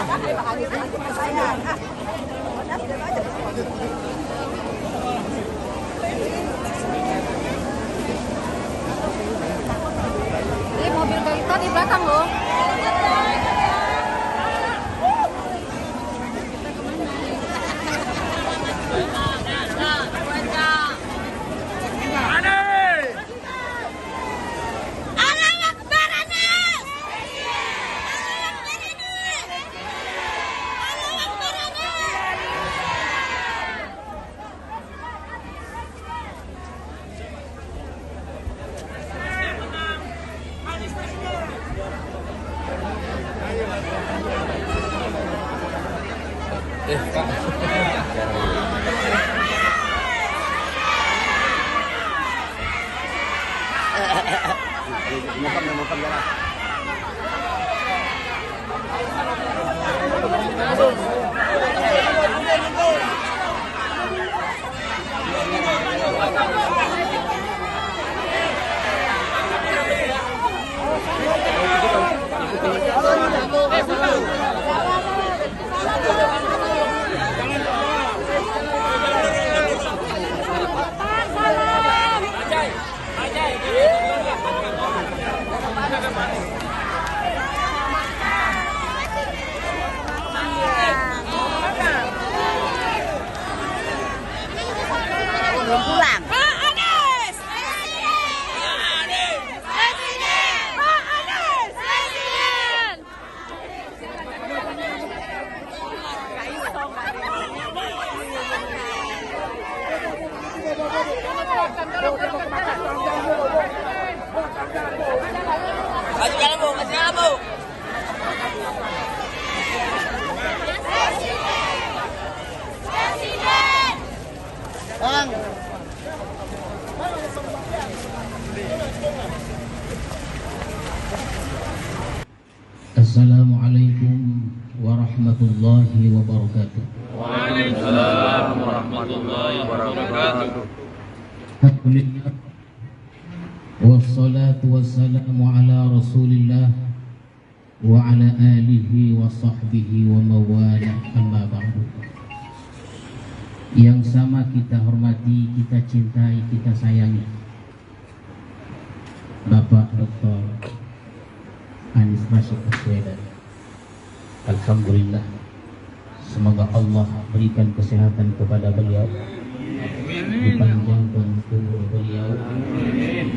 Ini mobil Toyota di belakang loh. Belum pulang. Pak Anies! Presiden! Presiden! Pak Anies! Presiden! Kasih jalan bu, kasih jalan bu. Bang. Assalamualaikum warahmatullahi wabarakatuh. Waalaikumsalam warahmatullahi wabarakatuh. Alhamdulillah wassalatu wassalamu ala Rasulillah wa ala alihi wa sahbihi wa mawala, amma ba'du. Yang sama kita hormati, kita cintai, kita sayangi Bapak Dr. Anies Rashid Baswedan. Alhamdulillah, semoga Allah berikan kesehatan kepada beliau, dipanjangkan umur beliau,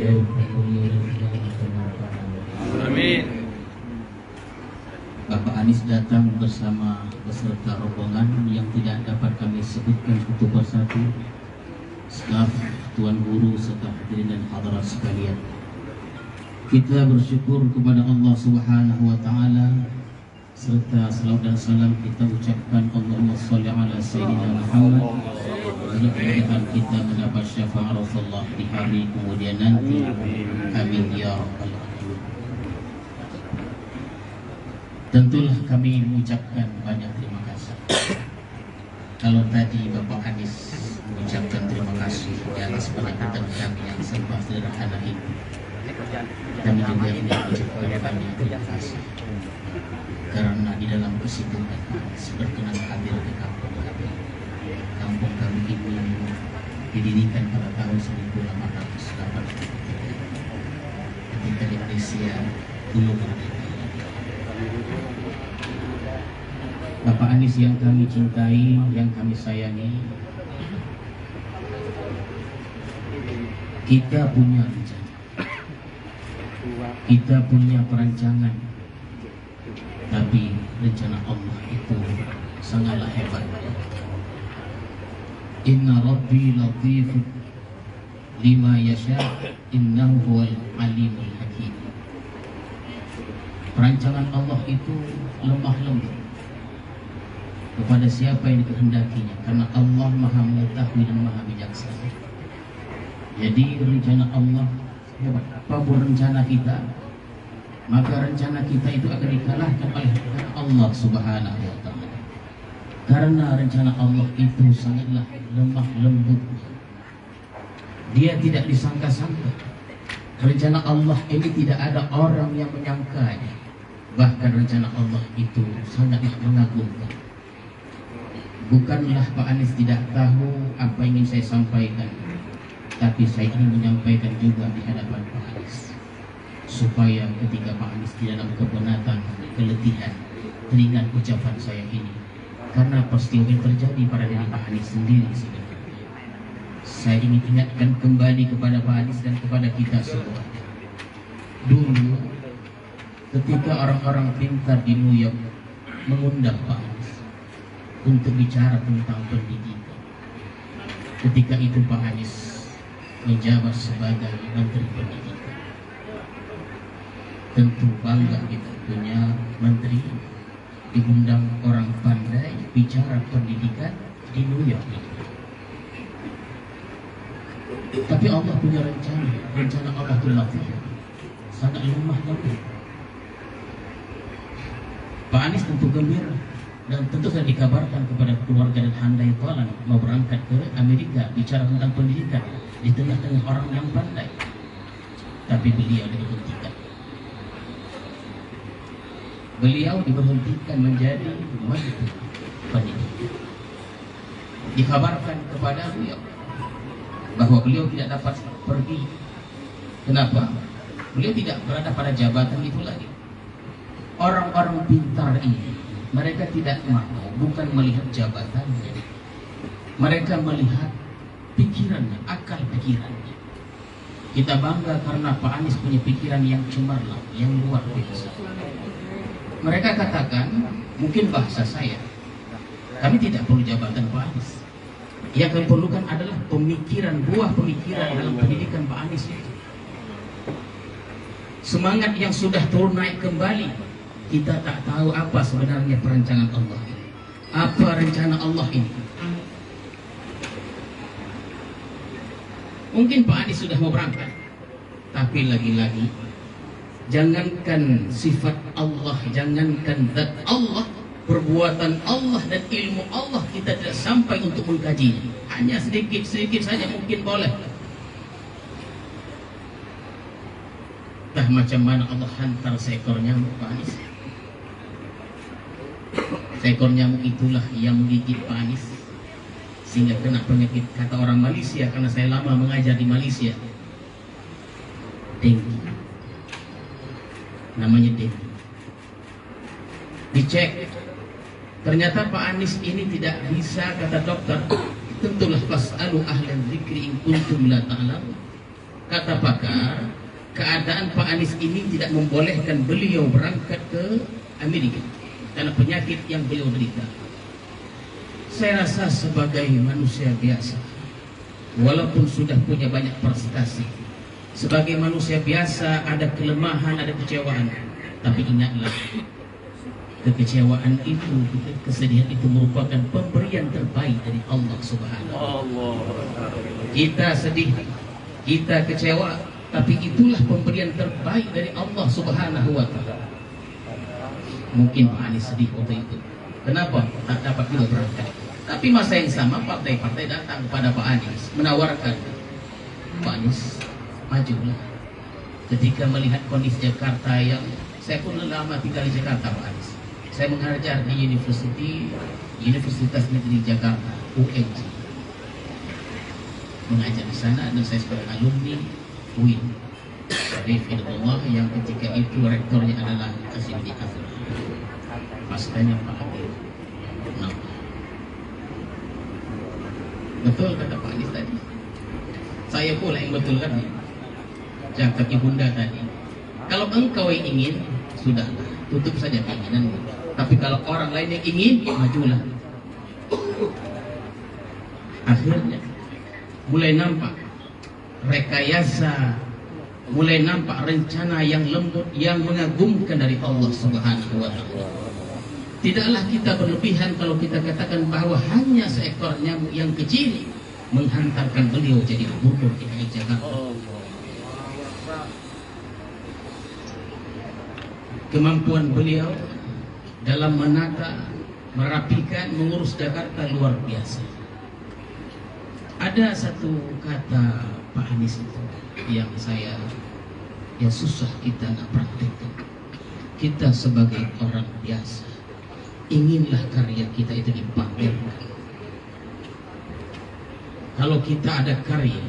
jauhkan beliau dari kemarkaan. Amin. Bapak Anies datang bersama beserta rombongan yang tidak dapat kami sebutkan satu persatu, staf, tuan guru, serta hadirin dan hadirat sekalian. Kita bersyukur kepada Allah Subhanahu wa taala, serta salawat dan salam kita ucapkan Allahumma shalli ala sayyidina Muhammad, mudah-mudahan kita mendapat syafaat Rasulullah di hari kemudian nanti. Amin ya rabbal alamin. Tentulah kami mengucapkan banyak terima kasih. Kalau tadi Bapak Anies mengucapkan terima kasih di atas pendekatan kami yang serba sederhana ini, kami juga ingin mengucapkan banyak terima kasih karena di dalam kesibukan berkenan hadir ke kampung kami. Kampung kami ini didirikan pada tahun 1880 ketika Indonesia belum merdeka. Bapak Anies yang kami cintai, yang kami sayangi, kita punya rencana, kita punya perancangan, tapi rencana Allah itu sangatlah hebat. Inna Rabbi latif lima yasha, innahu huwal alimul hakim. Perancangan Allah itu lemah lembut kepada siapa yang dikehendakinya, karena Allah maha mengetahui dan maha bijaksana. Jadi rencana Allah hebat. Apapun rencana kita, maka rencana kita itu akan dikalahkan oleh Allah Subhanahu wa ta'ala, karena rencana Allah itu sangatlah lemah lembut. Dia tidak disangka-sangka. Rencana Allah ini tidak ada orang yang menyangkanya. Bahkan rencana Allah itu sangatlah mengagumkan. Bukanlah Pak Anies tidak tahu apa yang ingin saya sampaikan, tapi saya ingin menyampaikan juga di hadapan Pak Anies, supaya ketika Pak Anies di dalam kepenatan, keletihan, teringat ucapan saya ini. Karena peristiwa yang terjadi pada diri Pak Anies sendiri sebenarnya. Saya ingin ingatkan kembali kepada Pak Anies dan kepada kita semua. Dulu ketika orang-orang pintar di New York mengundang Pak Anies untuk bicara tentang pendidikan, ketika itu Pak Anies menjabat sebagai Menteri Pendidikan. Tentu bangga kita punya menteri diundang orang pandai bicara pendidikan di New York. Tapi Allah punya rencana Allah itu latif, sangat lemah lembut. Pak Anies tentu gembira dan tentu sudah dikabarkan kepada keluarga dan handai tolan mau berangkat ke Amerika bicara tentang pendidikan di tengah-tengah orang yang pandai. Tapi beliau diberhentikan. Beliau diberhentikan menjadi Menteri Pendidikan. Dikabarkan kepada beliau bahwa beliau tidak dapat pergi. Kenapa? Beliau tidak berada pada jabatan itu lagi. Orang-orang pintar ini, mereka tidak mau, bukan melihat jabatannya, mereka melihat pikirannya, akal pikirannya. Kita bangga karena Pak Anies punya pikiran yang cemerlang, yang luar biasa. Mereka katakan, mungkin bahasa saya, kami tidak perlu jabatan Pak Anies. Yang kami perlukan adalah pemikiran, buah pemikiran dalam pendidikan Pak Anies itu. Semangat yang sudah turun naik kembali. Kita tak tahu apa sebenarnya perencanaan Allah ini. Apa rencana Allah ini? Mungkin Pak Anies sudah mau berangkat, tapi lagi-lagi jangankan sifat Allah, jangankan zat Allah, perbuatan Allah dan ilmu Allah kita tidak sampai untuk mengkajinya. Hanya sedikit-sedikit saja mungkin boleh. Entah macam mana Allah hantar seekor nyamuk Pak Anies. Seekor nyamuk itulah yang menggigit Pak Anies sehingga kena penyakit, kata orang Malaysia, karena saya lama mengajar di Malaysia, dengue. Namanya dengue. Dicek, ternyata Pak Anies ini tidak bisa, kata dokter. Tentulah fas'alu ahlan dzikri in kuntum la ta'lamun. Kata pakar, keadaan Pak Anies ini tidak membolehkan beliau berangkat ke Amerika karena penyakit yang beliau derita. Saya rasa sebagai manusia biasa, walaupun sudah punya banyak prestasi, sebagai manusia biasa ada kelemahan, ada kecewaan. Tapi ingatlah, kekecewaan itu, kesedihan itu merupakan pemberian terbaik dari Allah Subhanahu wa Ta'ala. Kita sedih, kita kecewa, tapi itulah pemberian terbaik dari Allah Subhanahu wa Ta'ala. Mungkin Pak Anies sedih waktu itu. Kenapa? Tak dapat juga berangkat. Tapi masa yang sama partai-partai datang kepada Pak Anies menawarkan, Pak Anies majulah. Ketika melihat kondisi Jakarta yang, saya pun lama tinggal di Jakarta Pak Anies. Saya mengajar di Universitas Negeri Jakarta, UNJ. Mengajar di sana dan saya sebagai alumni UIN. Syarif Hidayatullah yang ketika itu rektornya adalah Kasidi Afri. Pastanya Pak Amir. Nah. Betul kata Pak Anies tadi. Saya pula yang betul kan? Cakap ibunda tadi. Kalau engkau yang ingin, sudahlah, tutup saja keinginanmu. Tapi kalau orang lain yang ingin, majulah. Akhirnya mulai nampak rekayasa, mulai nampak rencana yang lembut, yang mengagumkan dari Allah Subhanahu wa Ta'ala. Tidaklah kita berlebihan kalau kita katakan bahwa hanya seekor nyamuk yang kecil menghantarkan beliau jadi gubernur DKI Jakarta. Kemampuan beliau dalam menata, merapikan, mengurus Jakarta luar biasa. Ada satu kata Pak Anies itu yang susah kita nak praktekkan. kita sebagai orang biasa inginlah karya kita itu dipamerkan. Kalau kita ada karya,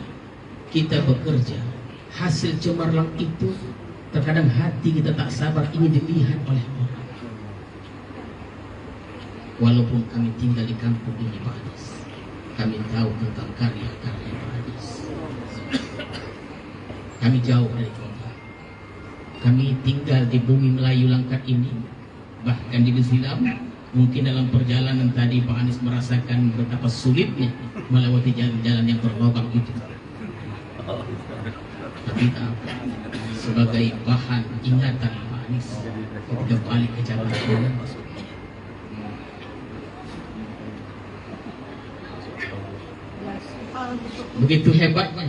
kita bekerja, hasil cemerlang itu terkadang hati kita tak sabar ingin dilihat oleh orang. Walaupun kami tinggal di kampung ini Pak Anies, kami tahu tentang karya-karya Pak Anies. Kami jauh dari kota, kami tinggal di bumi Melayu Langkat ini. Bahkan di Silam, mungkin dalam perjalanan tadi Pak Anies merasakan betapa sulitnya melewati jalan-jalan yang berlubang itu. Tapi apa? Sebagai bahan ingatan Pak Anies ketika balik ke Jakarta, begitu hebatnya.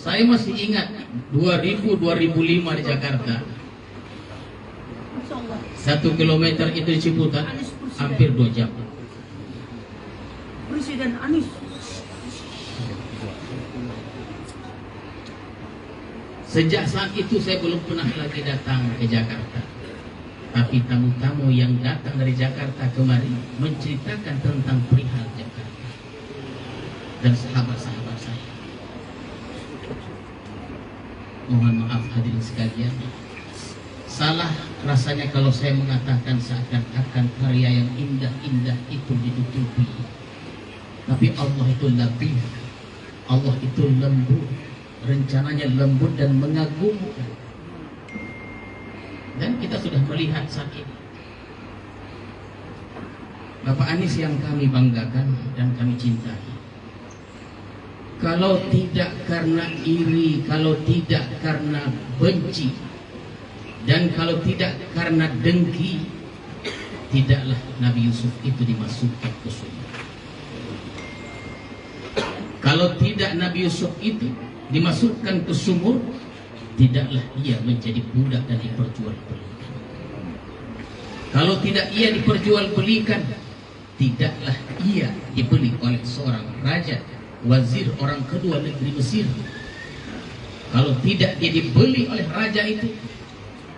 Saya masih ingat 2000-2005 di Jakarta. 1 kilometer itu di Ciputat hampir 2 jam. Presiden Anies. Sejak saat itu saya belum pernah lagi datang ke Jakarta. Tapi tamu-tamu yang datang dari Jakarta kemari menceritakan tentang perihal Jakarta dan sahabat-sahabat saya. Mohon maaf hadirin sekalian, salah rasanya kalau saya mengatakan seakan-akan karya yang indah-indah itu ditutupi. Tapi Allah itu latif, Allah itu lembut, rencananya lembut dan mengagumkan. Dan kita sudah melihat saat ini Bapak Anies yang kami banggakan dan kami cintai. Kalau tidak karena iri, kalau tidak karena benci, dan kalau tidak karena dengki, tidaklah Nabi Yusuf itu dimasukkan ke sumur. Kalau tidak Nabi Yusuf itu dimasukkan ke sumur, tidaklah ia menjadi budak dan diperjualbelikan. Kalau tidak ia diperjualbelikan, tidaklah ia dibeli oleh seorang raja, wazir orang kedua negeri Mesir. Kalau tidak dia dibeli oleh raja itu,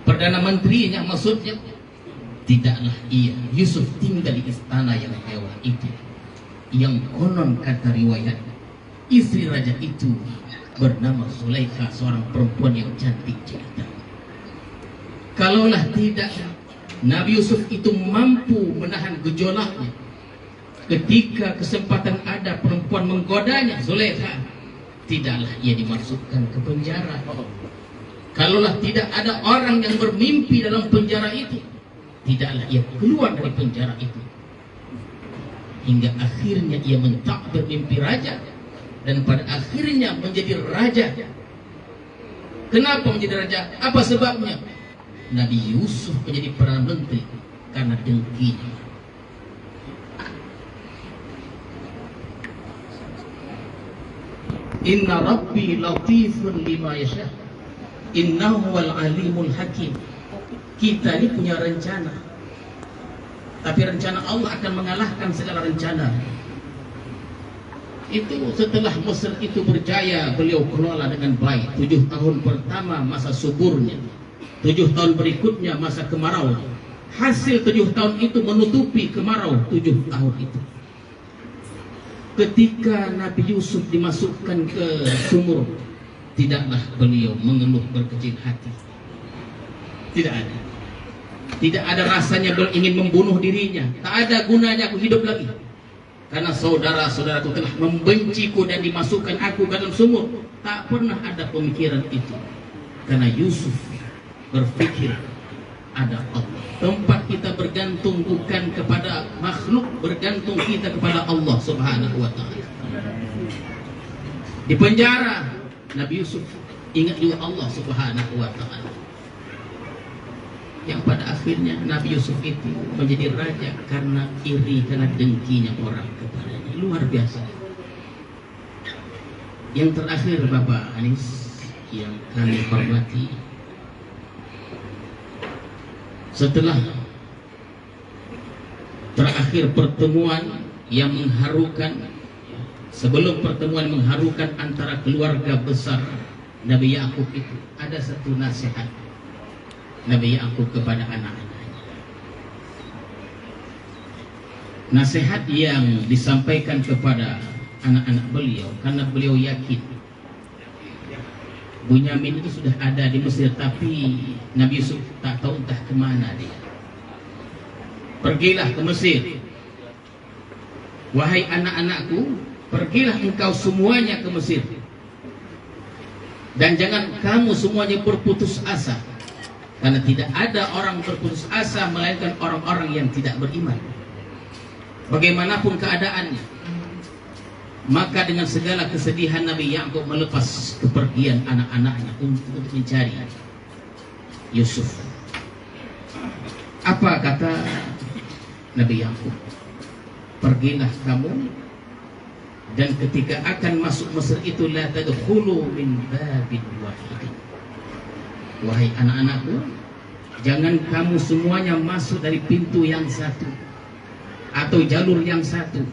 Perdana Menterinya maksudnya, tidaklah ia Yusuf tinggal di istana yang mewah itu, yang konon kata riwayat istri raja itu bernama Zulaikha, seorang perempuan yang cantik jelita. Kalaulah tidak Nabi Yusuf itu mampu menahan gejolaknya ketika kesempatan ada perempuan menggodanya Zulaikha, tidaklah ia dimasukkan ke penjara. Kalaulah tidak ada orang yang bermimpi dalam penjara itu, tidaklah ia keluar dari penjara itu. Hingga akhirnya ia mentakbir mimpi raja, dan pada akhirnya menjadi raja. Kenapa menjadi raja? Apa sebabnya? Nabi Yusuf menjadi Perdana Menteri karena dengkinya. Inna Rabbi latifun lima yasha, innahu wal alimul hakim. Kita ini punya rencana, tapi rencana Allah akan mengalahkan segala rencana. Itu setelah Mesir itu berjaya, beliau kelola dengan baik. 7 tahun pertama masa suburnya, 7 tahun berikutnya masa kemarau. Hasil 7 tahun itu menutupi kemarau 7 tahun itu. Ketika Nabi Yusuf dimasukkan ke sumur, tidaklah beliau mengeluh berkecil hati. Tidak ada rasanya beliau ingin membunuh dirinya. Tak ada gunanya aku hidup lagi, karena saudara-saudaraku telah membenciku dan dimasukkan aku ke dalam sumur. Tak pernah ada pemikiran itu, karena Yusuf berpikir ada Allah. Tempat kita bergantung bukan kepada makhluk, bergantung kita kepada Allah Subhanahu wa ta'ala. Di penjara Nabi Yusuf ingat juga Allah Subhanahu wa ta'ala, yang pada akhirnya Nabi Yusuf itu menjadi raja karena iri, karena dengkinya orang kepadanya. Luar biasa. Yang terakhir Bapak Anies yang kami hormati, setelah terakhir pertemuan yang mengharukan, sebelum pertemuan mengharukan antara keluarga besar Nabi Yakub itu, ada satu nasihat Nabi Yakub kepada anak-anaknya. Nasihat yang disampaikan kepada anak-anak beliau karena beliau yakin Bunyamin itu sudah ada di Mesir, tapi Nabi Yusuf tak tahu entah kemana dia. Pergilah ke Mesir. Wahai anak-anakku, pergilah engkau semuanya ke Mesir. Dan jangan kamu semuanya berputus asa, karena tidak ada orang berputus asa melainkan orang-orang yang tidak beriman. Bagaimanapun keadaannya, maka dengan segala kesedihan Nabi Yakub melepas kepergian anak-anaknya untuk mencari Yusuf. Apa kata Nabi Yakub? Pergilah kamu, dan ketika akan masuk Mesir itu la tadkhulu min babin wahidin. Wahai anak-anakku, jangan kamu semuanya masuk dari pintu yang satu atau jalur yang satu.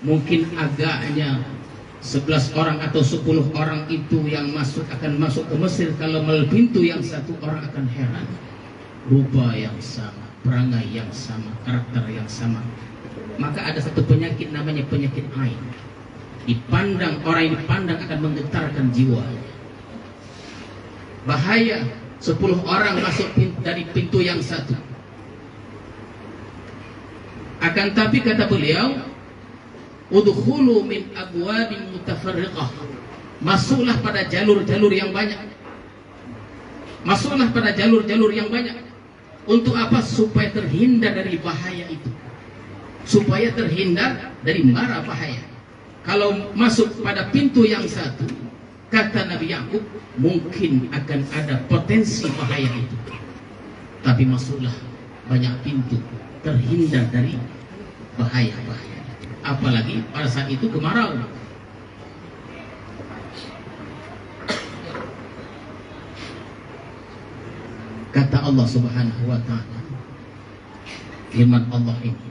Mungkin agaknya 11 orang atau 10 orang itu yang akan masuk ke Mesir. Kalau melalui pintu yang satu, orang akan heran. Rupa yang sama, perangai yang sama, karakter yang sama. Maka ada satu penyakit namanya penyakit ain. Dipandang, orang yang dipandang akan menggetarkan jiwanya. Bahaya 10 orang masuk dari pintu yang satu. Akan tapi kata beliau, udkhulu min abwabin mutafarriqah. Masuklah pada jalur-jalur yang banyak. Masuklah pada jalur-jalur yang banyak. Untuk apa? Supaya terhindar dari bahaya itu. Supaya terhindar dari mara bahaya. Kalau masuk pada pintu yang satu, kata Nabi Yakub, mungkin akan ada potensi bahaya itu. Tapi masuklah banyak pintu, terhindar dari bahaya-bahaya. Apalagi pada saat itu kemarau. Kata Allah Subhanahu wa ta'ala, firman Allah ini,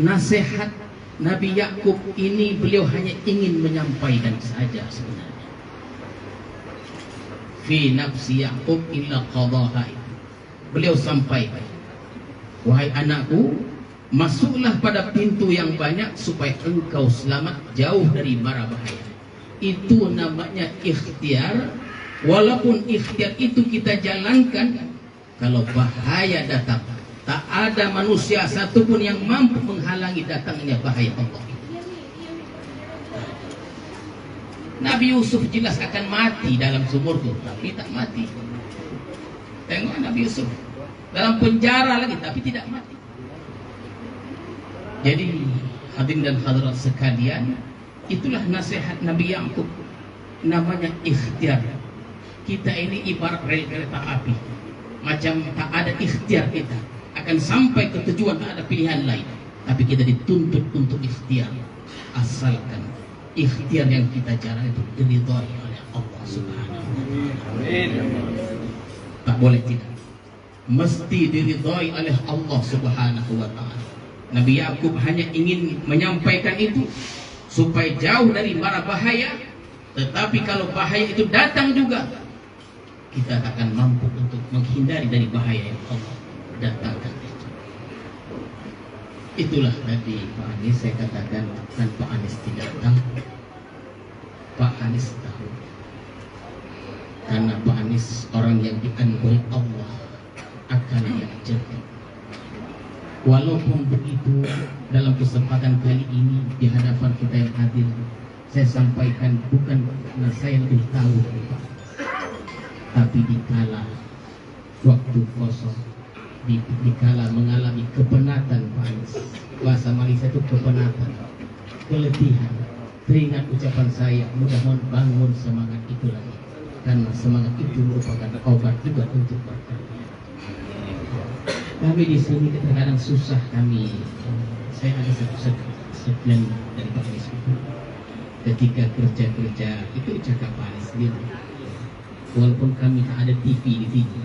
nasihat Nabi Yakub ini beliau hanya ingin menyampaikan saja sebenarnya. Fi nafsi Yakub illa qadaha. Beliau sampaikan, wahai anakku, masuklah pada pintu yang banyak supaya engkau selamat jauh dari mara bahaya. Itu namanya ikhtiar. Walaupun ikhtiar itu kita jalankan, kalau bahaya datang, tak ada manusia satupun yang mampu menghalangi datangnya bahaya Allah. Nabi Yusuf jelas akan mati dalam sumur itu, tapi tak mati. Tengok Nabi Yusuf dalam penjara lagi, tapi tidak mati. Jadi hadirin dan hadirat sekalian, itulah nasihat Nabi Yakub, namanya ikhtiar. Kita ini ibarat rel kereta api, macam tak ada ikhtiar kita akan sampai ke tujuan, tak ada pilihan lain. Tapi kita dituntut untuk ikhtiar, asalkan ikhtiar yang kita jalan itu diridhai oleh Allah Subhanahu wa ta'ala. Tak boleh tidak, mesti diridhai oleh Allah Subhanahu wa ta'ala. Nabi Yakub hanya ingin menyampaikan itu supaya jauh dari mara bahaya. Tetapi kalau bahaya itu datang juga, kita akan mampu untuk menghindari dari bahaya yang Allah datangkan. Itulah tadi Pak Anies, saya katakan kan Pak Anies tidak tahu, Pak Anies tahu. Karena Pak Anies orang yang dianugerahai Allah akal yang jernih. Walaupun begitu, dalam kesempatan kali ini di hadapan kita yang hadir, saya sampaikan bukan karena saya lebih tahu, tapi dikala waktu kosong, dikala mengalami kepenatan, Pak Anies, bahasa Malaysia itu kepenatan, keletihan, teringat ucapan saya, mudah-mudahan bangun semangat itu lagi, karena semangat itu merupakan obat juga untuk berkarya. Kami di sini kadang-kadang susah kami. Saya ada satu sekian dari Pak Anies itu, ketika kerja-kerja itu cakap Pak Anies sendiri. Walaupun kami tak ada TV di sini,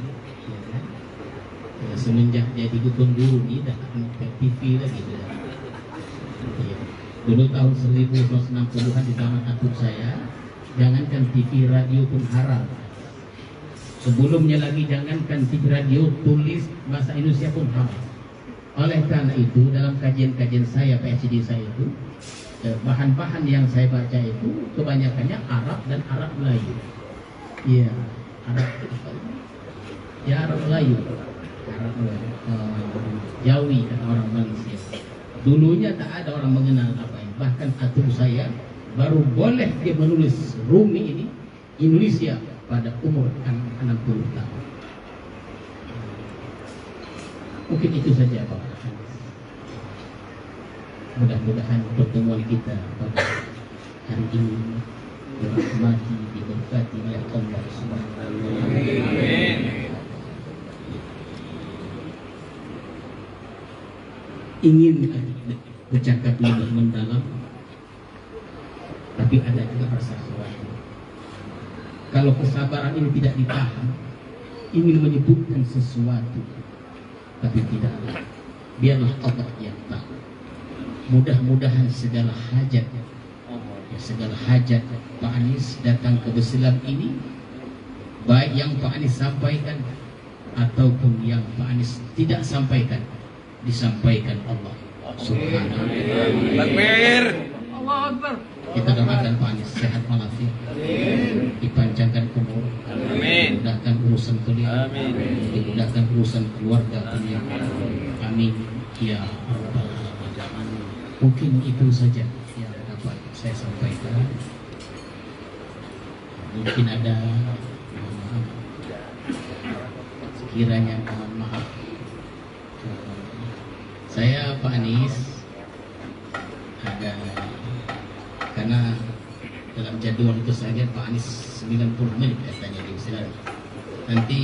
ya kan? Ya, semenjak jadi gubernur ini dah tak ada TV lagi. Ya. Dulu tahun 1960-an di zaman atuk saya, jangankan TV, radio pun haram. Sebelumnya lagi jangankan TV radio, tulis bahasa Indonesia pun harus. Oleh karena itu dalam kajian-kajian saya PhD saya itu bahan-bahan yang saya baca itu kebanyakannya Arab dan Arab Melayu. Iya, Arab. Ya Arab Melayu. Arab Melayu. Jawi kata orang Malaysia. Dulunya tak ada orang mengenal apa ini. Bahkan atur saya baru boleh dia menulis Rumi ini Indonesia pada umur 60 tahun. Mungkin itu saja Pak. Mudah-mudahan pertemuan kita pada hari ini dirahmati, diberkati oleh Allah Subhanahu wa taala. Ingin bercakap lebih mendalam, tapi ada juga rasa khawatir. Kalau kesabaran ini tidak ditahan, ingin menyebutkan sesuatu, tapi tidak. Biarlah Allah yang tahu. Mudah-mudahan segala hajat Pak Anies datang ke Besilam ini, baik yang Pak Anies sampaikan ataupun yang Pak Anies tidak sampaikan, disampaikan Allah Subhanahu wa taala. Allahu Akbar. Kita doakan Pak Anies sehat walafiat, dipanjangkan umur, dimudahkan urusan kuliah, dimudahkan urusan keluarga beliau. Amin ya rabbal alamin. Mungkin itu saja yang dapat saya sampaikan. Mungkin ada sekiranya mohon maaf. Saya Pak Anies ada, karena dalam jadwal itu saja Pak Anies 90 menit katanya di Besilam. Nanti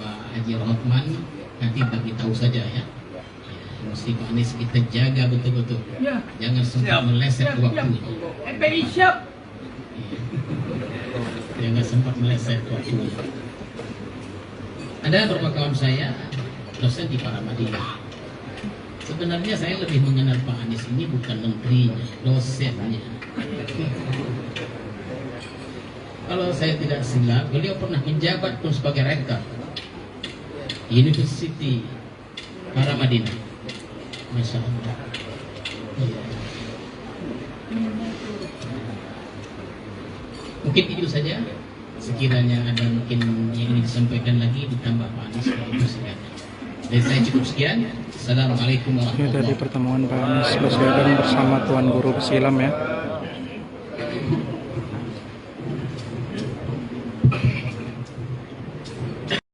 Pak Haji Rahman nanti bagi tahu saja ya. Mesti Pak Anies kita jaga betul-betul. Ya. Jangan sempat meleset waktunya. FPI siap. Jangan sempat meleset waktunya. Ada beberapa kawan saya dosen di Paramadina. Sebenarnya saya lebih mengenal Pak Anies ini bukan menterinya, dosennya. Kalau saya tidak silap, beliau pernah menjabat pun sebagai rektor University Paramadina. Masya Allah. Ya. Mungkin itu saja. Sekiranya ada mungkin yang ingin disampaikan lagi ditambah Pak Anies, itu silakan. Dari saya cukup sekian. Assalamualaikum warahmatullahi wabarakatuh. Tadi pertemuan Pak Anies Baswedan bersama Tuan Guru Besilam ya.